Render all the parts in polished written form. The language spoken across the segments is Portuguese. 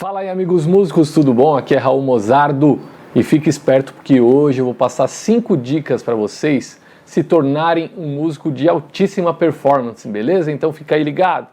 Fala aí, amigos músicos, tudo bom? Aqui é Raul Mozardo e fique esperto porque hoje eu vou passar 5 dicas para vocês se tornarem um músico de altíssima performance, beleza? Então fica aí ligado!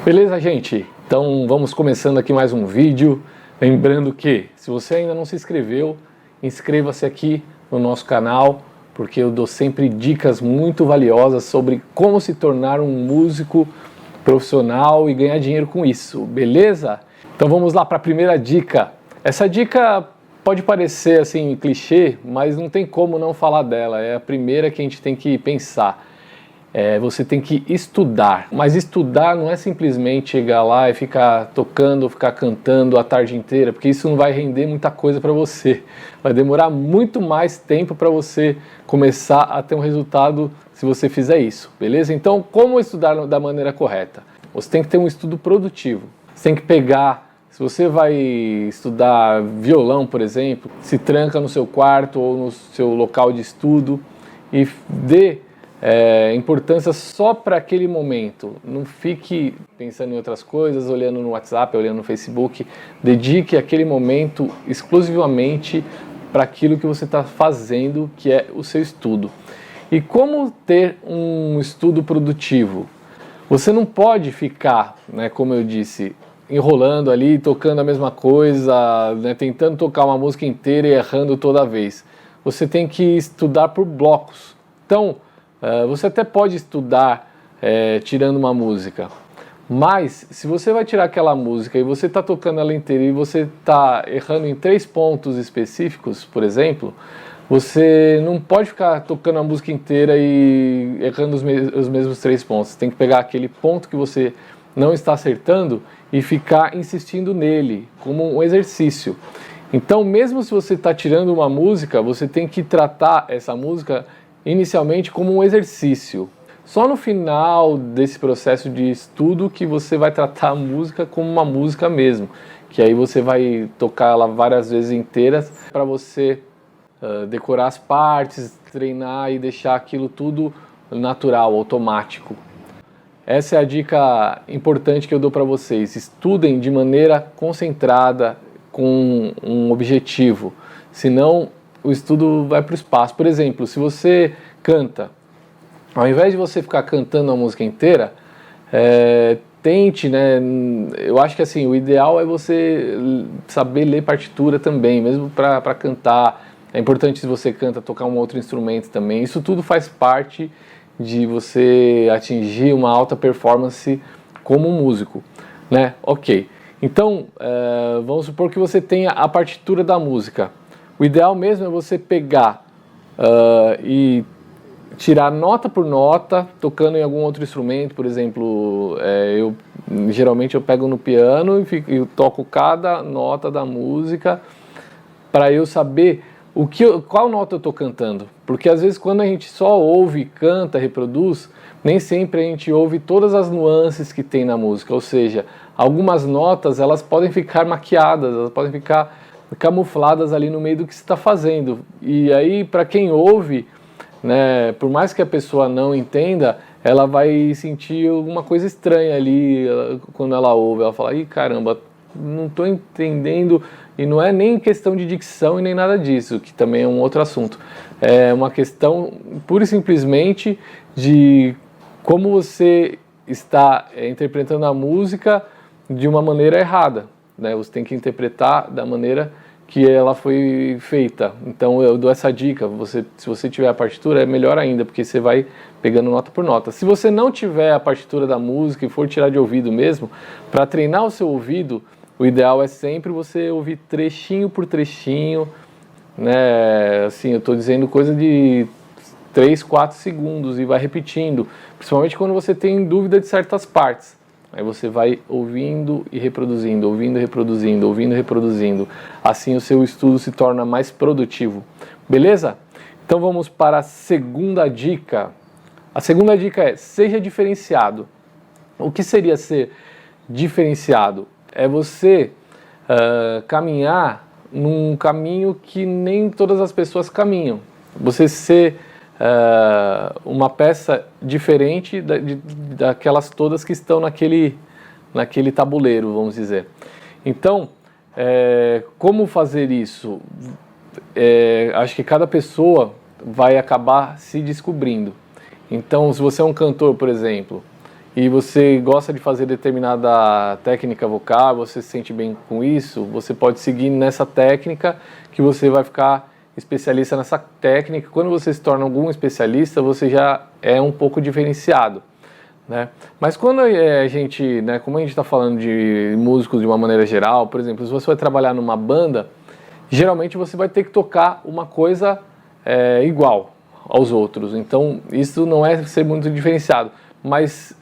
Beleza, gente? Então vamos começando aqui mais um vídeo. Lembrando que, se você ainda não se inscreveu, inscreva-se aqui no nosso canal, porque eu dou sempre dicas muito valiosas sobre como se tornar um músico profissional e ganhar dinheiro com isso, beleza? Então vamos lá para a primeira dica. Essa dica pode parecer assim clichê, mas não tem como não falar dela. É a primeira que a gente tem que pensar. Você tem que estudar, mas estudar não é simplesmente chegar lá e ficar tocando, ficar cantando a tarde inteira, porque isso não vai render muita coisa para você. Vai demorar muito mais tempo para você começar a ter um resultado se você fizer isso, beleza? Então, como estudar da maneira correta? Você tem que ter um estudo produtivo. Você tem que pegar, se você vai estudar violão, por exemplo, se tranca no seu quarto ou no seu local de estudo e dê importância só para aquele momento. Não fique pensando em outras coisas, olhando no WhatsApp, olhando no Facebook. Dedique aquele momento exclusivamente para aquilo que você está fazendo, que é o seu estudo. E como ter um estudo produtivo? Você não pode ficar, como eu disse, enrolando ali, tocando a mesma coisa, tentando tocar uma música inteira e errando toda vez. Você tem que estudar por blocos. Então, você até pode estudar tirando uma música, mas se você vai tirar aquela música e você está tocando ela inteira e você está errando em 3 pontos específicos, por exemplo, você não pode ficar tocando a música inteira e errando os mesmos 3 pontos. Você tem que pegar aquele ponto que você não está acertando e ficar insistindo nele, como um exercício. Então, mesmo se você está tirando uma música, você tem que tratar essa música inicialmente como um exercício. Só no final desse processo de estudo que você vai tratar a música como uma música mesmo, que aí você vai tocar ela várias vezes inteiras para você decorar as partes, treinar e deixar aquilo tudo natural, automático. Essa é a dica importante que eu dou para vocês. Estudem de maneira concentrada, com um objetivo, senão o estudo vai para o espaço. Por exemplo, se você canta, ao invés de você ficar cantando a música inteira, tente, eu acho que assim, o ideal é você saber ler partitura também, mesmo para cantar. É importante, se você canta, tocar um outro instrumento também. Isso tudo faz parte de você atingir uma alta performance como músico, Ok. Então, vamos supor que você tenha a partitura da música. O ideal mesmo é você pegar e tirar nota por nota, tocando em algum outro instrumento. Por exemplo, geralmente eu pego no piano e toco cada nota da música para eu saber qual nota eu estou cantando. Porque às vezes quando a gente só ouve, canta, reproduz, nem sempre a gente ouve todas as nuances que tem na música. Ou seja, algumas notas elas podem ficar maquiadas, elas podem ficar camufladas ali no meio do que você está fazendo. E aí, para quem ouve, por mais que a pessoa não entenda, ela vai sentir alguma coisa estranha ali quando ela ouve. Ela fala, ih, caramba, não estou entendendo. E não é nem questão de dicção e nem nada disso, que também é um outro assunto. É uma questão pura e simplesmente de como você está interpretando a música de uma maneira errada. Você tem que interpretar da maneira que ela foi feita. Então eu dou essa dica, se você tiver a partitura é melhor ainda, porque você vai pegando nota por nota. Se você não tiver a partitura da música e for tirar de ouvido mesmo, para treinar o seu ouvido, o ideal é sempre você ouvir trechinho por trechinho, assim, eu estou dizendo coisa de 3, 4 segundos e vai repetindo, principalmente quando você tem dúvida de certas partes. Aí você vai ouvindo e reproduzindo, ouvindo e reproduzindo, ouvindo e reproduzindo. Assim o seu estudo se torna mais produtivo. Beleza? Então vamos para a segunda dica. A segunda dica é: seja diferenciado. O que seria ser diferenciado? É você caminhar num caminho que nem todas as pessoas caminham. Você ser uma peça diferente daquelas todas que estão naquele tabuleiro, vamos dizer. Então, como fazer isso? Acho que cada pessoa vai acabar se descobrindo. Então, se você é um cantor, por exemplo, e você gosta de fazer determinada técnica vocal, você se sente bem com isso, você pode seguir nessa técnica que você vai ficar especialista nessa técnica. Quando você se torna algum especialista, você já é um pouco diferenciado, né? Mas quando a gente, né, como a gente está falando de músicos de uma maneira geral, por exemplo, se você vai trabalhar numa banda, geralmente você vai ter que tocar uma coisa igual aos outros. Então, isso não é ser muito diferenciado, mas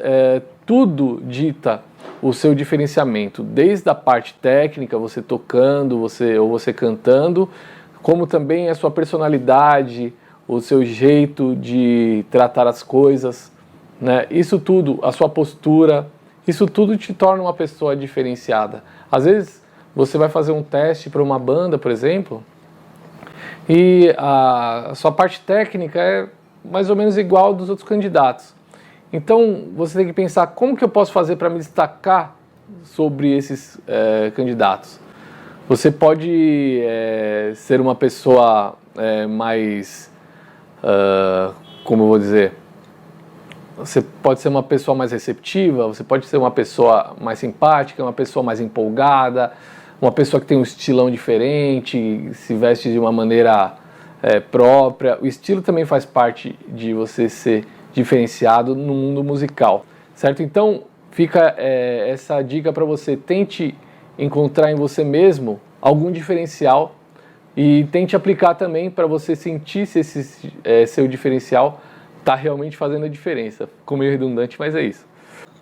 tudo dita o seu diferenciamento, desde a parte técnica, você tocando, ou você cantando, como também a sua personalidade, o seu jeito de tratar as coisas, né? Isso tudo, a sua postura, isso tudo te torna uma pessoa diferenciada. Às vezes, você vai fazer um teste para uma banda, por exemplo, e a sua parte técnica é mais ou menos igual dos outros candidatos. Então, você tem que pensar como que eu posso fazer para me destacar sobre esses candidatos. Você pode ser uma pessoa mais, como eu vou dizer, você pode ser uma pessoa mais receptiva, você pode ser uma pessoa mais simpática, uma pessoa mais empolgada, uma pessoa que tem um estilão diferente, se veste de uma maneira própria. O estilo também faz parte de você ser diferenciado no mundo musical, certo? Então, fica essa dica para você. Tente encontrar em você mesmo algum diferencial e tente aplicar também para você sentir se esse seu diferencial está realmente fazendo a diferença. Ficou meio redundante, mas é isso.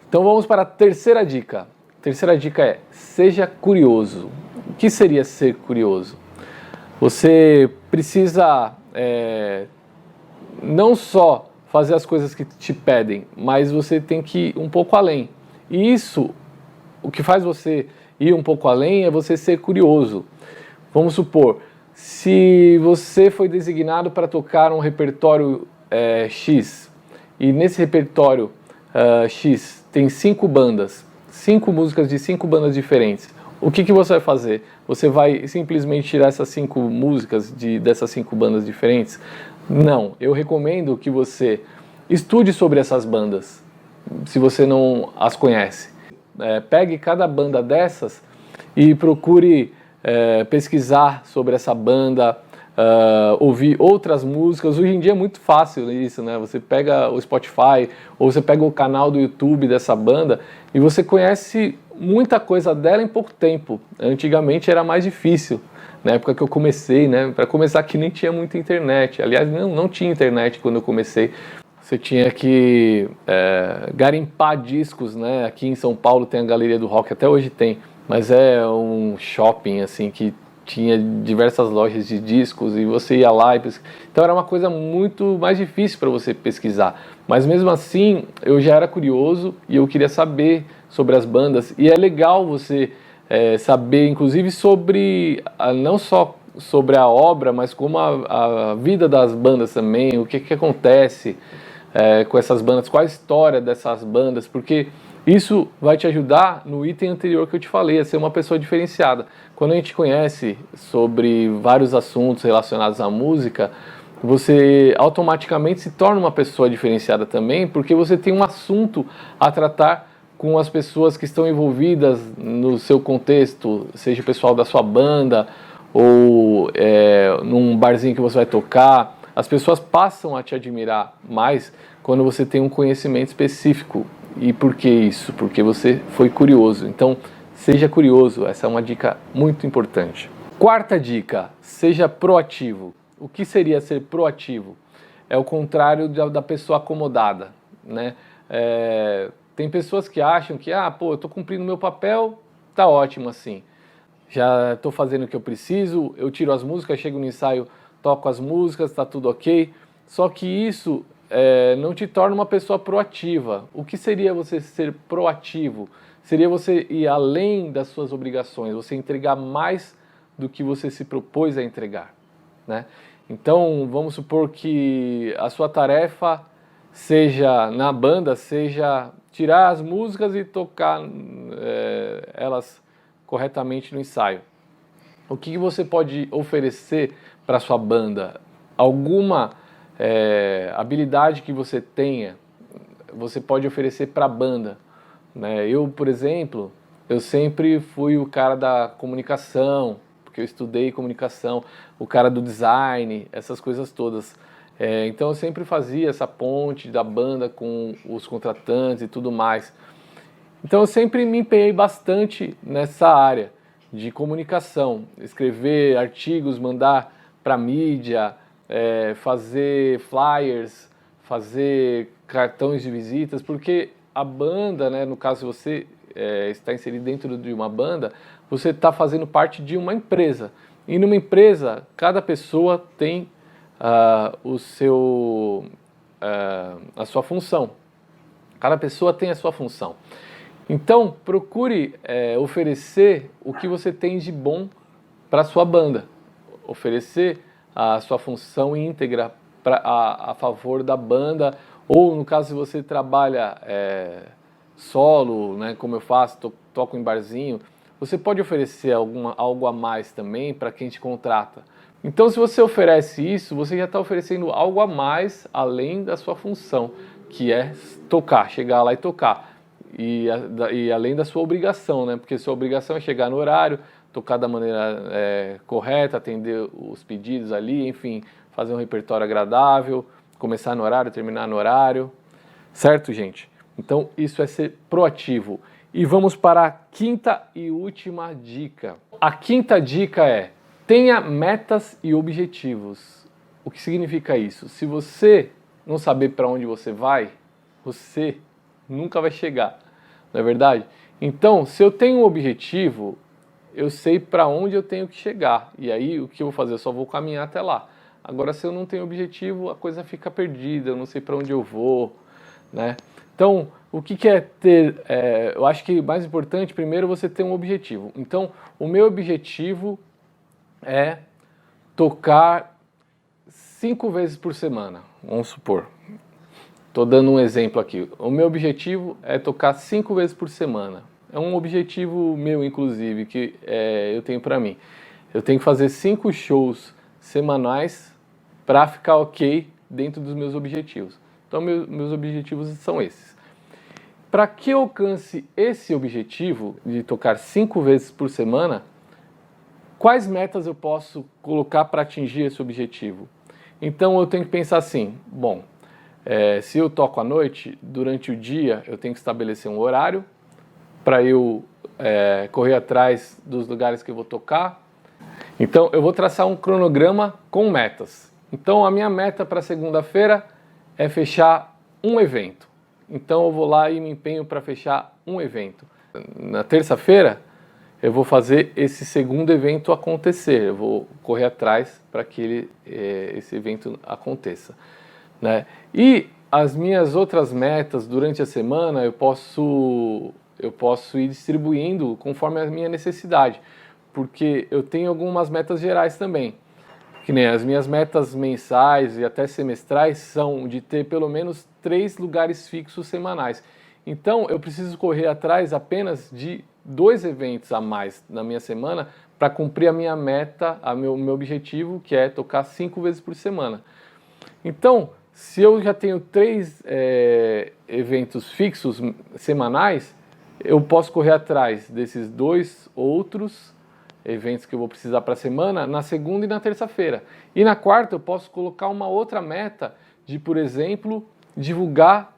Então vamos para a terceira dica. A terceira dica é: seja curioso. O que seria ser curioso? Você precisa não só fazer as coisas que te pedem, mas você tem que ir um pouco além. E isso, o que faz você ir um pouco além é você ser curioso. Vamos supor, se você foi designado para tocar um repertório X, e nesse repertório X tem 5 bandas, 5 músicas de 5 bandas diferentes. O que você vai fazer? Você vai simplesmente tirar essas 5 músicas dessas 5 bandas diferentes? Não, eu recomendo que você estude sobre essas bandas, se você não as conhece. Pegue cada banda dessas e procure pesquisar sobre essa banda, ouvir outras músicas. Hoje em dia é muito fácil isso, né? Você pega o Spotify ou você pega o canal do YouTube dessa banda e você conhece muita coisa dela em pouco tempo. Antigamente era mais difícil, na época que eu comecei, né? Para começar, que nem tinha muita internet. Aliás, não tinha internet quando eu comecei. Você tinha que garimpar discos, né? Aqui em São Paulo tem a Galeria do Rock, até hoje tem, mas é um shopping assim que tinha diversas lojas de discos e você ia lá então era uma coisa muito mais difícil para você pesquisar. Mas mesmo assim, eu já era curioso e eu queria saber sobre as bandas. E é legal você saber, inclusive, sobre não só sobre a obra, mas como a vida das bandas também, o que acontece com essas bandas, qual a história dessas bandas, porque isso vai te ajudar no item anterior que eu te falei, a ser uma pessoa diferenciada. Quando a gente conhece sobre vários assuntos relacionados à música, você automaticamente se torna uma pessoa diferenciada também, porque você tem um assunto a tratar com as pessoas que estão envolvidas no seu contexto, seja o pessoal da sua banda ou num barzinho que você vai tocar. As pessoas passam a te admirar mais quando você tem um conhecimento específico. E por que isso? Porque você foi curioso. Então, seja curioso. Essa é uma dica muito importante. Quarta dica: seja proativo. O que seria ser proativo? É o contrário da pessoa acomodada, né? Tem pessoas que acham que, eu estou cumprindo meu papel, tá ótimo assim. Já estou fazendo o que eu preciso, eu tiro as músicas, chego no ensaio, toco as músicas, está tudo ok. Só que isso não te torna uma pessoa proativa. O que seria você ser proativo? Seria você ir além das suas obrigações, você entregar mais do que você se propôs a entregar, né? Então, vamos supor que a sua tarefa seja, na banda, seja tirar as músicas e tocar elas corretamente no ensaio. O que você pode oferecer para a sua banda? Alguma habilidade que você tenha, você pode oferecer para a banda, né? Eu, por exemplo, eu sempre fui o cara da comunicação, porque eu estudei comunicação, o cara do design, essas coisas todas. Então eu sempre fazia essa ponte da banda com os contratantes e tudo mais. Então eu sempre me empenhei bastante nessa área de comunicação, escrever artigos, mandar para mídia, fazer flyers, fazer cartões de visitas, porque a banda, né, no caso você está inserido dentro de uma banda, você está fazendo parte de uma empresa. E numa empresa, cada pessoa tem a sua função. Cada pessoa tem a sua função. Então, procure oferecer o que você tem de bom para a sua banda. Oferecer a sua função íntegra a favor da banda, ou no caso se você trabalha solo, né, como eu faço, toco em barzinho, você pode oferecer algo a mais também para quem te contrata. Então, se você oferece isso, você já está oferecendo algo a mais além da sua função, que é tocar, chegar lá e tocar. E além da sua obrigação, né? Porque sua obrigação é chegar no horário, tocar da maneira correta, atender os pedidos ali, enfim, fazer um repertório agradável, começar no horário, terminar no horário, certo, gente? Então isso é ser proativo. E vamos para a quinta e última dica. A quinta dica é: tenha metas e objetivos. O que significa isso? Se você não saber para onde você vai, você nunca vai chegar. Não é verdade? Então, se eu tenho um objetivo, eu sei para onde eu tenho que chegar. E aí, o que eu vou fazer? Eu só vou caminhar até lá. Agora, se eu não tenho objetivo, a coisa fica perdida, eu não sei para onde eu vou, né? Então, o que é ter... eu acho que mais importante, primeiro, você ter um objetivo. Então, o meu objetivo é tocar 5 vezes por semana, vamos supor. Estou dando um exemplo aqui. O meu objetivo é tocar 5 vezes por semana. É um objetivo meu, inclusive, que eu tenho para mim. Eu tenho que fazer 5 shows semanais para ficar ok dentro dos meus objetivos. Então, meus objetivos são esses. Para que eu alcance esse objetivo de tocar 5 vezes por semana, quais metas eu posso colocar para atingir esse objetivo? Então, eu tenho que pensar assim, bom... se eu toco à noite, durante o dia eu tenho que estabelecer um horário para eu correr atrás dos lugares que eu vou tocar. Então eu vou traçar um cronograma com metas. Então a minha meta para segunda-feira é fechar um evento. Então eu vou lá e me empenho para fechar um evento. Na terça-feira eu vou fazer esse segundo evento acontecer. Eu vou correr atrás para que esse evento aconteça, né? E as minhas outras metas durante a semana eu posso ir distribuindo conforme a minha necessidade, porque eu tenho algumas metas gerais também, que nem as minhas metas mensais e até semestrais são de ter pelo menos 3 lugares fixos semanais. Então eu preciso correr atrás apenas de 2 eventos a mais na minha semana para cumprir a minha meta, meu objetivo, que é tocar 5 vezes por semana. Então, se eu já tenho 3 eventos fixos semanais, eu posso correr atrás desses 2 outros eventos que eu vou precisar para a semana na segunda e na terça-feira. E na quarta eu posso colocar uma outra meta de, por exemplo, divulgar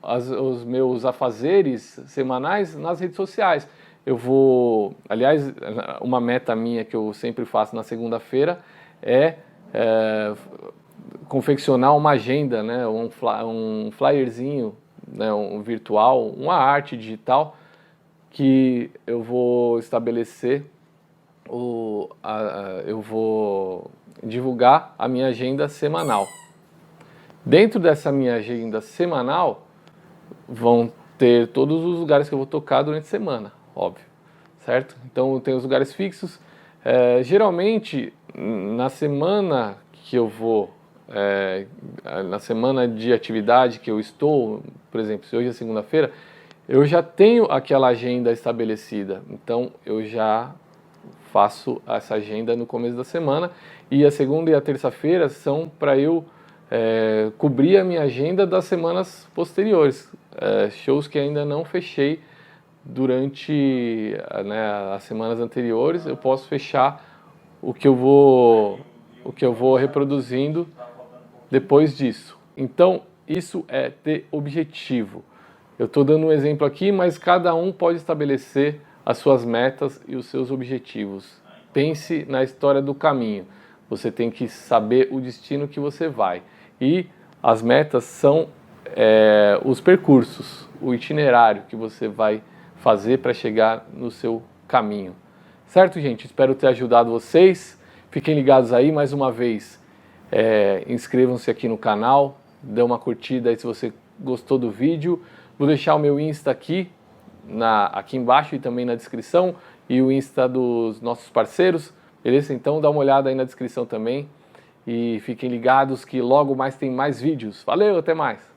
os meus afazeres semanais nas redes sociais. Eu vou, aliás, uma meta minha que eu sempre faço na segunda-feira é confeccionar uma agenda, né, um flyerzinho, né, um virtual, uma arte digital que eu vou estabelecer, eu vou divulgar a minha agenda semanal. Dentro dessa minha agenda semanal vão ter todos os lugares que eu vou tocar durante a semana, óbvio, certo? Então tem os lugares fixos. Geralmente na semana que eu vou, na semana de atividade que eu estou, por exemplo, se hoje é segunda-feira, eu já tenho aquela agenda estabelecida, então eu já faço essa agenda no começo da semana, e a segunda e a terça-feira são para eu cobrir a minha agenda das semanas posteriores, shows que ainda não fechei durante, né, as semanas anteriores. Eu posso fechar o que eu vou reproduzindo depois disso. Então, isso é ter objetivo. Eu estou dando um exemplo aqui, mas cada um pode estabelecer as suas metas e os seus objetivos. Pense na história do caminho. Você tem que saber o destino que você vai. E as metas são os percursos, o itinerário que você vai fazer para chegar no seu caminho. Certo, gente? Espero ter ajudado vocês. Fiquem ligados aí mais uma vez. Inscrevam-se aqui no canal, dê uma curtida aí se você gostou do vídeo. Vou deixar o meu Insta aqui embaixo e também na descrição, e o Insta dos nossos parceiros, beleza? Então dá uma olhada aí na descrição também, e fiquem ligados que logo mais tem mais vídeos. Valeu, até mais!